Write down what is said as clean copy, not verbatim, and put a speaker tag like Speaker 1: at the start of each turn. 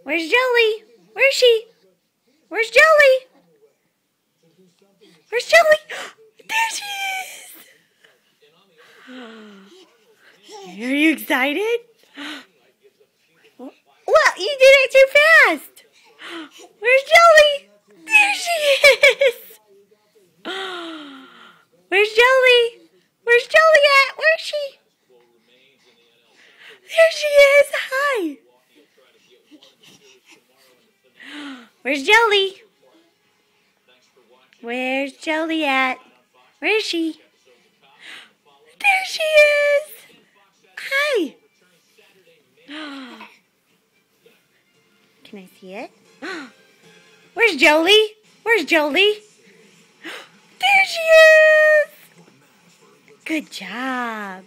Speaker 1: Where's Jelly? Where's she? Where's Jelly? Where's Jelly? There she is! Are you excited? Well, you did it too fast! Where's Jelly? There she is! Where's Jelly? Where's Jelly at? Where's she? There she is! Hi! Where's Jelly? Where's Jelly at? Where is she? There she is! Hi! Can I see it? Where's Jolie? Where's Jolie? There she is! Good job.